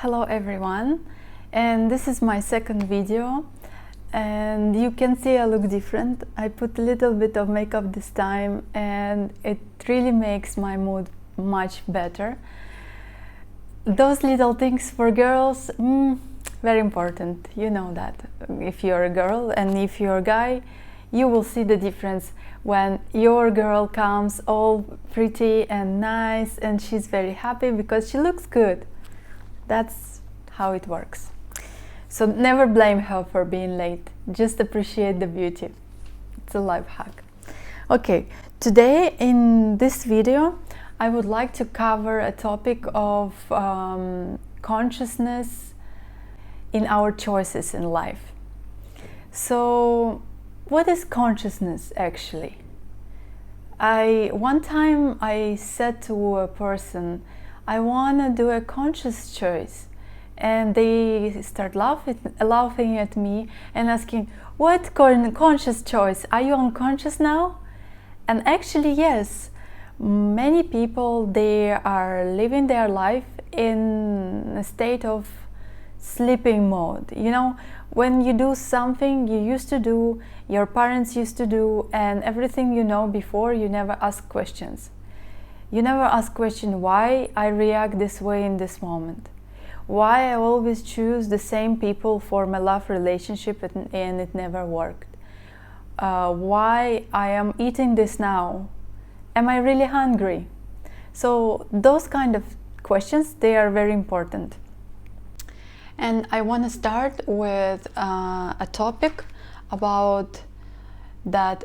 Hello everyone, and this is my second video, and you can see I look different. I put a little bit of makeup this time and it really makes my mood much better. Those little things for girls, very important, you know that. If you're a girl and if you're a guy, you will see the difference when your girl comes all pretty and nice and she's very happy because she looks good. That's how it works. So never blame her for being late. Just appreciate the beauty. It's a life hack. Okay, today in this video, I would like to cover a topic of consciousness in our choices in life. So, what is consciousness actually? One time I said to a person, I want to do a conscious choice, and they start laughing at me and asking, what conscious choice? Are you unconscious now? And actually yes, many people, they are living their life in a state of sleeping mode. You know, when you do something you used to do, your parents used to do, and everything you know before, you never ask questions. You never ask question why I react this way in this moment, why I always choose the same people for my love relationship and it never worked, why I am eating this now, am I really hungry? So those kind of questions, they are very important. And I want to start with a topic about that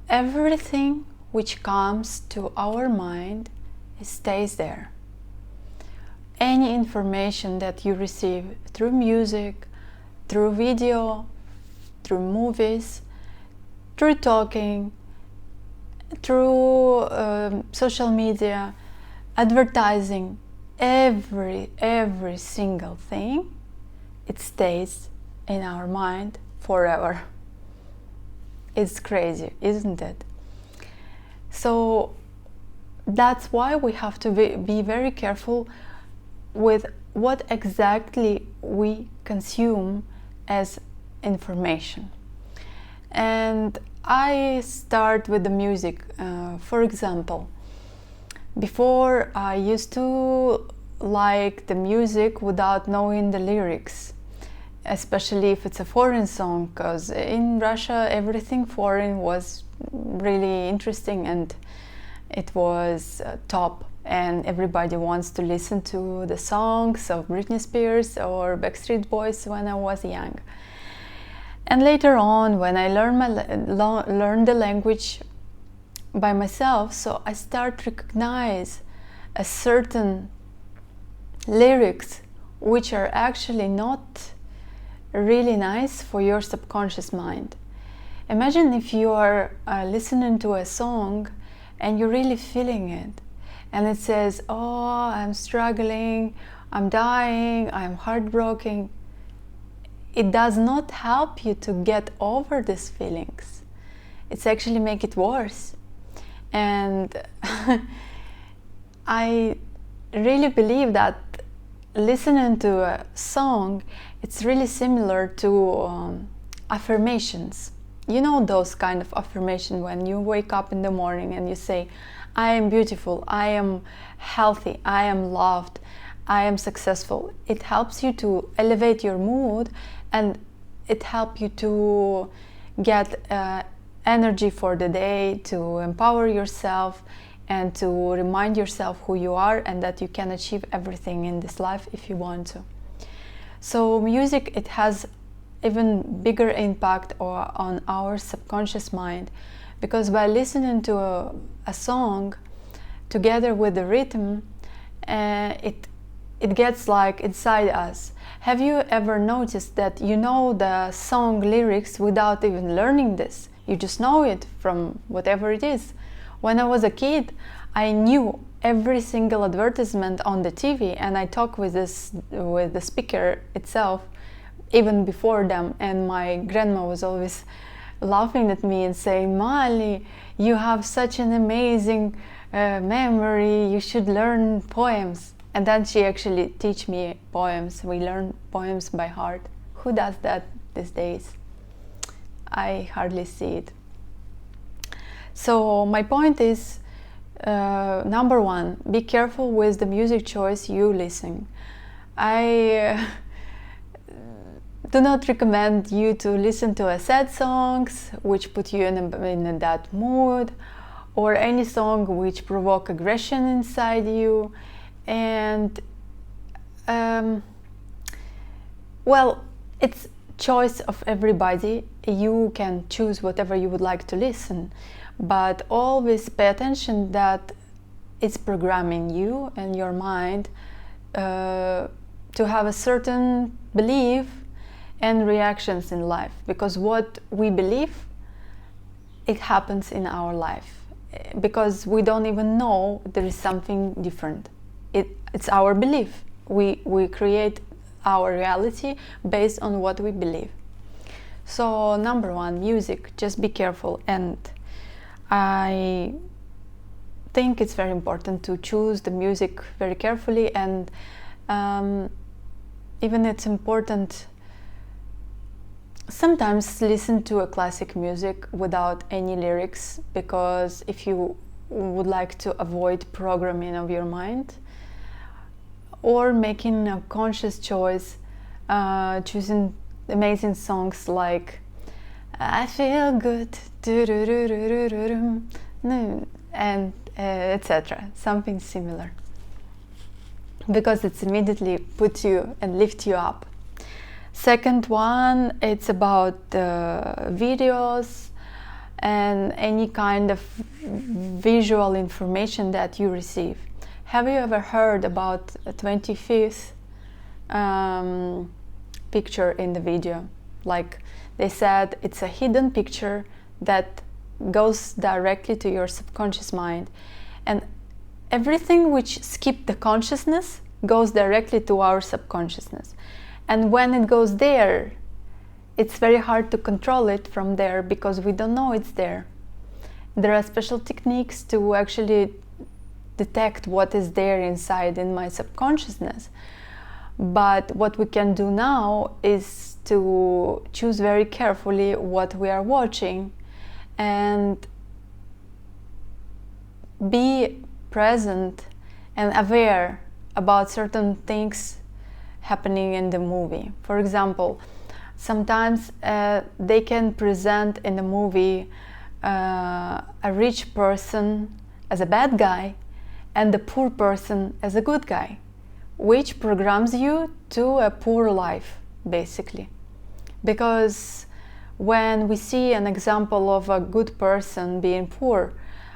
everything which comes to our mind, it stays there. Any information that you receive through music, through video, through movies, through talking, through social media, advertising, every single thing, it stays in our mind forever. It's crazy, isn't it? So that's why we have to be very careful with what exactly we consume as information. And I start with the music. For example, before I used to like the music without knowing the lyrics, especially if it's a foreign song, because in Russia everything foreign was really interesting and it was top, and everybody wants to listen to the songs of Britney Spears or Backstreet Boys when I was young. And later on, when I learned the language by myself, so I start to recognize a certain lyrics which are actually not really nice for your subconscious mind. Imagine if you are listening to a song and you're really feeling it, and it says, oh, I'm struggling, I'm dying, I'm heartbroken. It does not help you to get over these feelings. It's actually make it worse. And I really believe that listening to a song, it's really similar to affirmations. You know those kind of affirmation when you wake up in the morning and you say, I am beautiful, I am healthy, I am loved, I am successful. It helps you to elevate your mood, and it helps you to get energy for the day, to empower yourself and to remind yourself who you are and that you can achieve everything in this life if you want to. So music, it has even bigger impact on our subconscious mind, because by listening to a song together with the rhythm, it gets like inside us. Have you ever noticed that you know the song lyrics without even learning this? You just know it from whatever it is. When I was a kid, I knew every single advertisement on the TV, and I talked with the speaker itself even before them, and my grandma was always laughing at me and saying, Mali, you have such an amazing memory, you should learn poems. And then she actually teach me poems. We learn poems by heart. Who does that these days? I hardly see it. So my point is, number one, be careful with the music choice you listen. I do not recommend you to listen to sad songs which put you in that mood, or any song which provoke aggression inside you. And well, it's choice of everybody. You can choose whatever you would like to listen, but always pay attention that it's programming you and your mind to have a certain belief and reactions in life, because what we believe, it happens in our life, because we don't even know there is something different. It's our belief. We create our reality based on what we believe. So number one, music, just be careful. And I think it's very important to choose the music very carefully, and even it's important sometimes listen to a classic music without any lyrics, because if you would like to avoid programming of your mind, or making a conscious choice, choosing amazing songs like I Feel Good, and etc. Something similar, because it's immediately puts you and lifts you up. Second one, it's about videos and any kind of visual information that you receive. Have you ever heard about a 25th picture in the video? Like they said, it's a hidden picture that goes directly to your subconscious mind, and everything which skipped the consciousness goes directly to our subconsciousness. And when it goes there, it's very hard to control it from there, because we don't know it's there. There are special techniques to actually detect what is there inside in my subconsciousness. But what we can do now is to choose very carefully what we are watching and be present and aware about certain things happening in the movie. For example, sometimes they can present in the movie a rich person as a bad guy and the poor person as a good guy, which programs you to a poor life, basically. Because when we see an example of a good person being poor,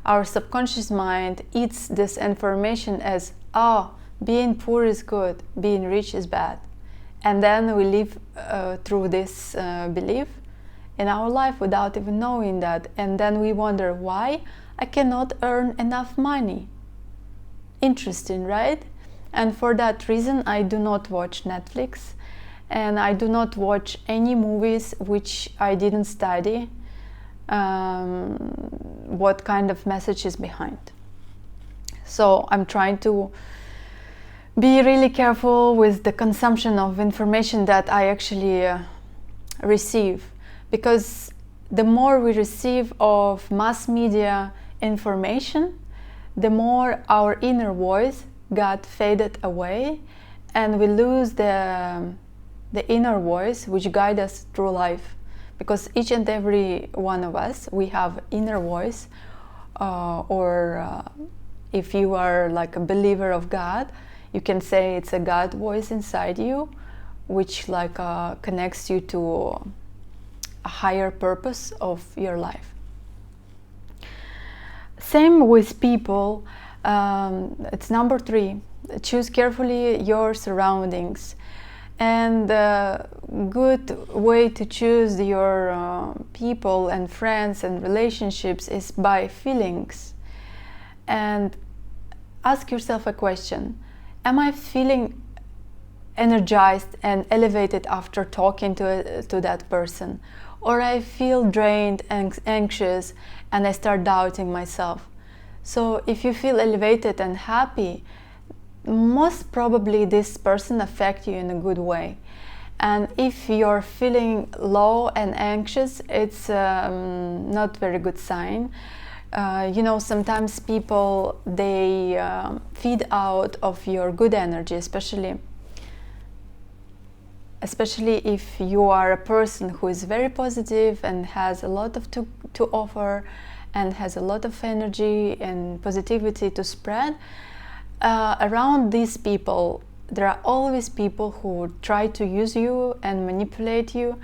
our subconscious mind eats this information as, oh, being poor is good, being rich is bad. And then we live through this belief in our life without even knowing that. And then we wonder why I cannot earn enough money. Interesting, right? And for that reason, I do not watch Netflix, and I do not watch any movies which I didn't study what kind of message is behind. So I'm trying to be really careful with the consumption of information that I actually receive, because the more we receive of mass media information, the more our inner voice got faded away, and we lose the inner voice which guides us through life. Because each and every one of us, we have inner voice, or if you are like a believer of God, you can say it's a God voice inside you, which like connects you to a higher purpose of your life. Same with people. It's number 3. Choose carefully your surroundings. And a good way to choose your people and friends and relationships is by feelings. And ask yourself a question. Am I feeling energized and elevated after talking to that person? Or I feel drained and anxious and I start doubting myself? So if you feel elevated and happy, most probably this person affect you in a good way. And if you're feeling low and anxious, it's not very good sign. Sometimes people, they feed out of your good energy, especially if you are a person who is very positive and has a lot of to offer and has a lot of energy and positivity to spread. Around these people, there are always people who try to use you and manipulate you.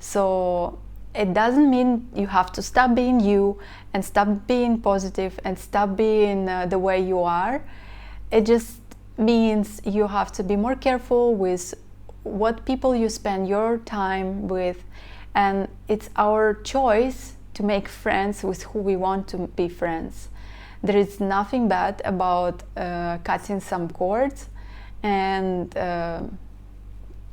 So it doesn't mean you have to stop being you and stop being positive and stop being the way you are. It just means you have to be more careful with what people you spend your time with, and it's our choice to make friends with who we want to be friends. There is nothing bad about cutting some cords, and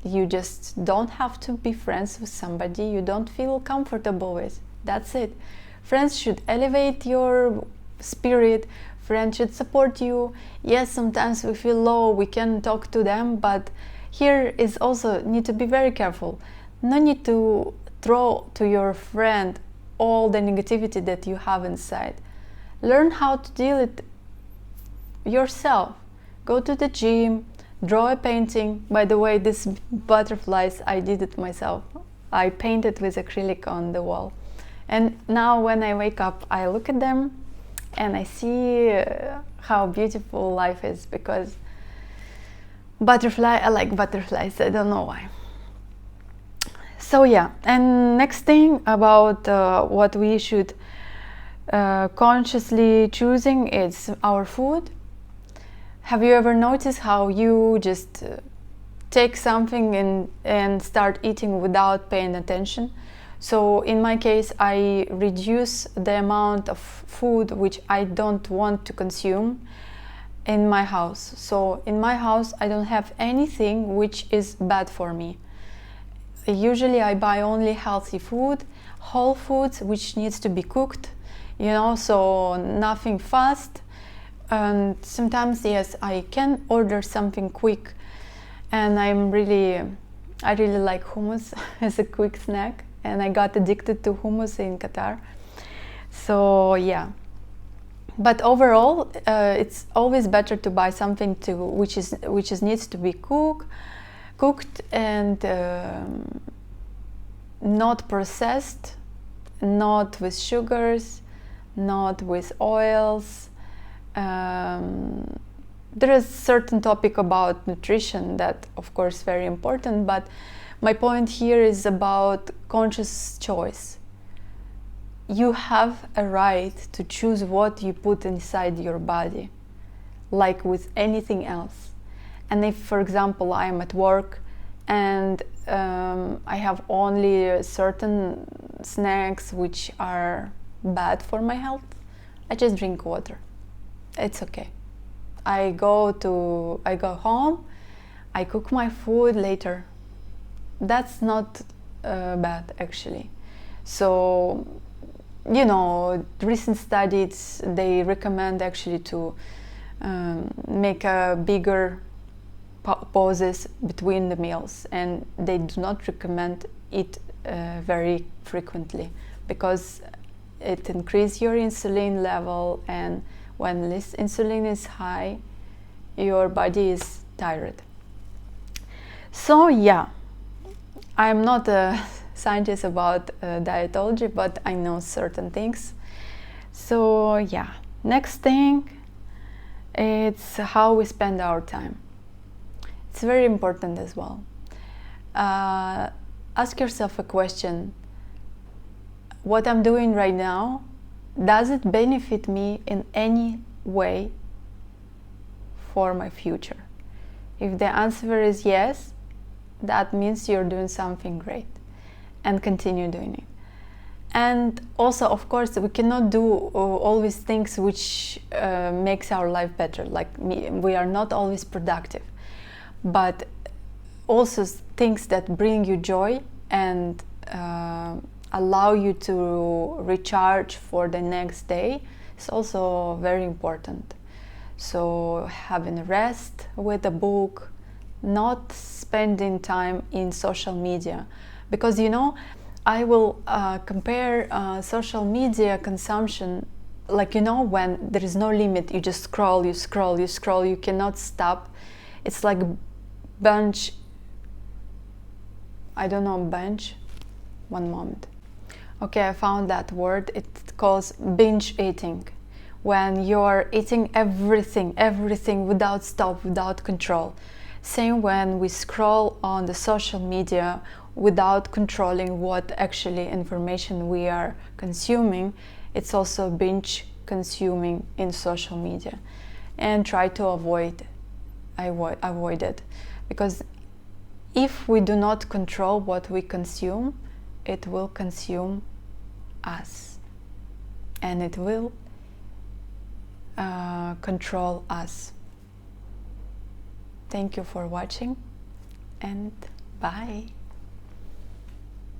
you just don't have to be friends with somebody you don't feel comfortable with. That's it. Friends should elevate your spirit. Friends should support you. Yes, sometimes we feel low, we can talk to them, but here is also need to be very careful. No need to throw to your friend all the negativity that you have inside. Learn how to deal it yourself. Go to the gym, draw a painting. By the way, these butterflies, I did it myself. I painted with acrylic on the wall. And now when I wake up, I look at them and I see how beautiful life is, because I like butterflies, I don't know why. So yeah, and next thing about what we should consciously choosing is our food. Have you ever noticed how you just take something and start eating without paying attention? So in my case, I reduce the amount of food which I don't want to consume in my house. So in my house, I don't have anything which is bad for me. Usually I buy only healthy food, whole foods which needs to be cooked, so nothing fast. And sometimes, yes, I can order something quick, and I really like hummus as a quick snack, and I got addicted to hummus in Qatar. So yeah. But overall, it's always better to buy something which needs to be cooked and not processed, not with sugars, not with oils. There is a certain topic about nutrition that, of course, very important. But my point here is about conscious choice. You have a right to choose what you put inside your body, like with anything else. And if, for example, I am at work and I have only certain snacks which are bad for my health, I just drink water. It's okay. I go home, I cook my food later. That's not bad, actually. So, recent studies, they recommend actually to make a bigger pauses between the meals, and they do not recommend it very frequently, because it increases your insulin level, and when this insulin is high, your body is tired. So yeah, I'm not a scientist about dietology, but I know certain things. So yeah, next thing, it's how we spend our time. It's very important as well. Ask yourself a question: what I'm doing right now, does it benefit me in any way for my future? If the answer is yes, that means you're doing something great, and continue doing it. And also, of course, we cannot do always things which makes our life better. Like we are not always productive, but also things that bring you joy and allow you to recharge for the next day is also very important. So having rest with a book, not spending time in social media, because I will compare social media consumption, like when there is no limit, you just scroll, you scroll, you scroll, you cannot stop. It's like binge. I don't know, binge. One moment. Okay, I found that word. It calls binge eating. When you're eating everything without stop, without control. Same when we scroll on the social media without controlling what actually information we are consuming. It's also binge consuming in social media. And try to avoid it, because if we do not control what we consume, it will consume us, and it will control us. Thank you for watching, and bye.